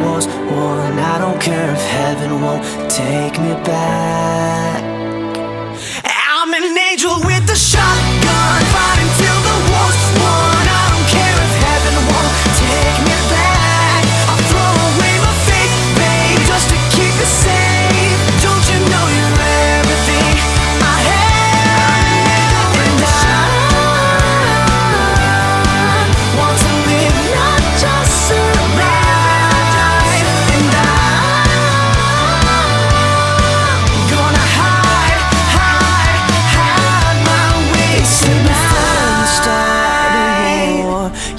was one. I don't care if heaven won't take me back. I'm an angel with a shotgun, fighting till the war's won. I don't care if heaven won't take me back. I'll throw away my faith, babe, just to keep it safe. Don't you know you're everything I have? And I want to live, not just survive. And I'm gonna hide my way tonight.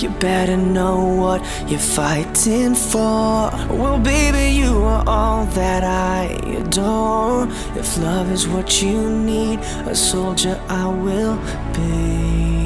You better know what you're fighting for. Well, baby, you are all that I adore. If love is what you need, a soldier I will be.